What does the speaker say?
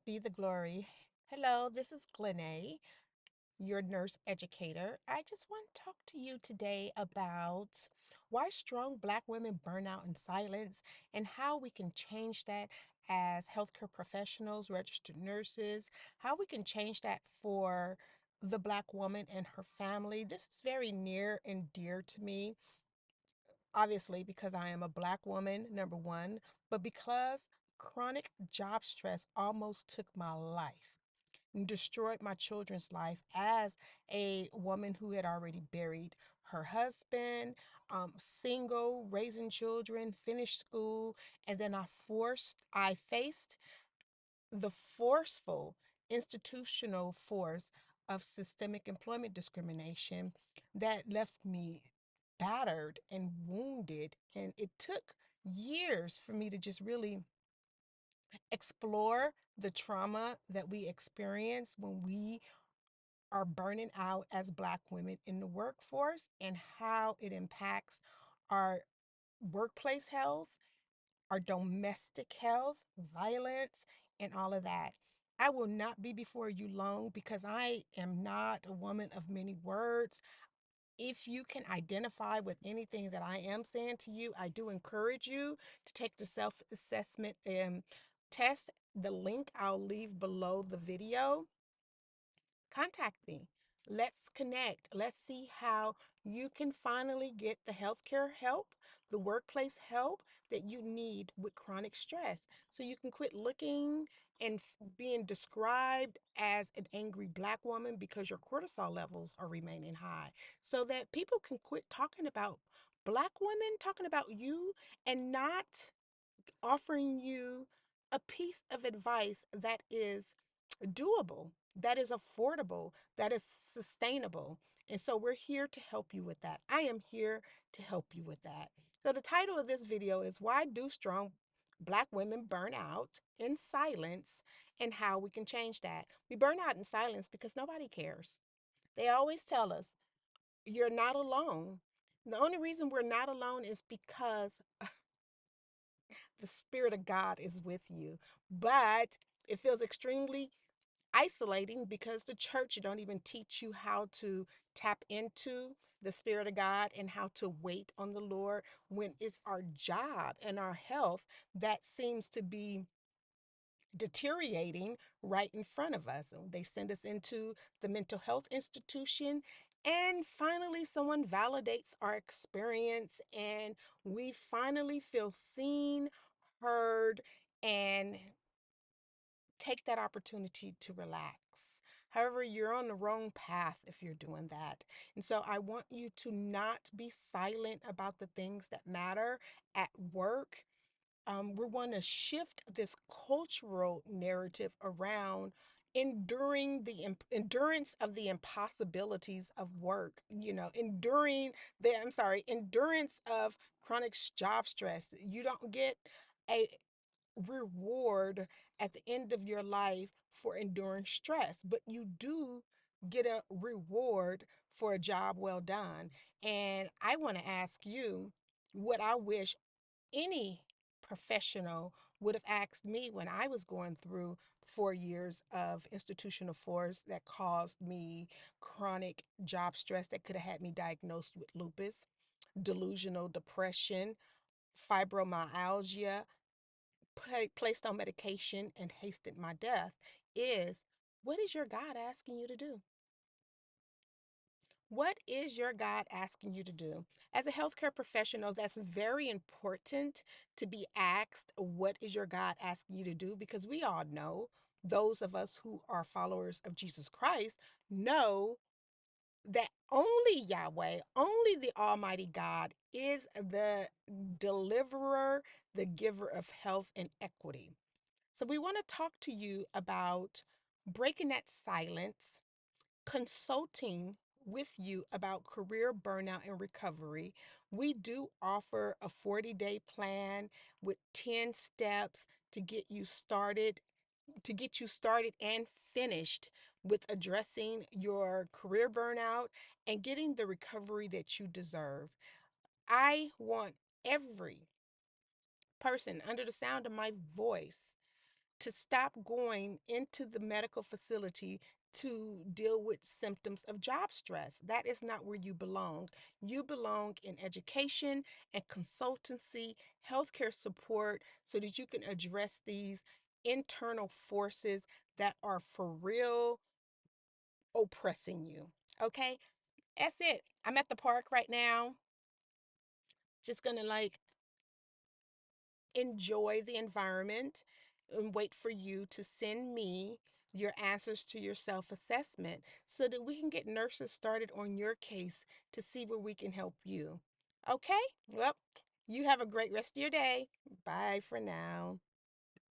be the glory. Hello, this is Glenee, your nurse educator. I just want to talk to you today about why strong Black women burn out in silence and how we can change that as healthcare professionals, registered nurses, how we can change that for the Black woman and her family. This is very near and dear to me, obviously, because I am a Black woman, number one, but because chronic job stress almost took my life and destroyed my children's life as a woman who had already buried her husband, single, raising children, finished school, and then I faced the forceful institutional force of systemic employment discrimination that left me battered and wounded. And it took years for me to just really explore the trauma that we experience when we are burning out as Black women in the workforce and how it impacts our workplace health, our domestic health, violence, and all of that. I will not be before you long because I am not a woman of many words. If you can identify with anything that I am saying to you, I do encourage you to take the self assessment test. The link I'll leave below the video. Contact me. Let's connect. Let's see how you can finally get the healthcare help, the workplace help that you need with chronic stress. So you can quit looking and being described as an angry Black woman because your cortisol levels are remaining high. So that people can quit talking about Black women, talking about you, and not offering you a piece of advice that is doable, that is affordable, that is sustainable. And so we're here to help you with that. I am here to help you with that. So the title of this video is Why Do Strong Black Women Burn Out in Silence and How We Can Change That. We burn out in silence because nobody cares. They always tell us, you're not alone. The only reason we're not alone is because the Spirit of God is with you. But it feels extremely isolating because the church don't even teach you how to tap into the Spirit of God and how to wait on the Lord when it's our job and our health that seems to be deteriorating right in front of us. They send us into the mental health institution, and finally, someone validates our experience, and we finally feel seen, heard, and take that opportunity to relax. However, you're on the wrong path if you're doing that. And so I want you to not be silent about the things that matter at work. We want to shift this cultural narrative around enduring the endurance of the impossibilities of work, endurance of chronic job stress. You don't get a reward at the end of your life for enduring stress, but you do get a reward for a job well done. And I want to ask you what I wish any professional would have asked me when I was going through 4 years of institutional force that caused me chronic job stress that could have had me diagnosed with lupus, delusional depression, fibromyalgia, placed on medication, and hasted my death. Is what is your God asking you to do? What is your God asking you to do? As a healthcare professional, that's very important to be asked, what is your God asking you to do? Because we all know, those of us who are followers of Jesus Christ, know that only Yahweh, only the Almighty God is the deliverer, the giver of health and equity. So we want to talk to you about breaking that silence, consulting with you about career burnout and recovery. We do offer a 40-day plan with 10 steps to get you started and finished with addressing your career burnout and getting the recovery that you deserve. I want every person under the sound of my voice to stop going into the medical facility to deal with symptoms of job stress. That is not where you belong. You belong in education and consultancy, healthcare support, so that you can address these internal forces that are for real oppressing you. Okay? That's it. I'm at the park right now, just gonna like enjoy the environment and wait for you to send me your answers to your self assessment so that we can get nurses started on your case to see where we can help you. Okay? Well, you have a great rest of your day. Bye for now.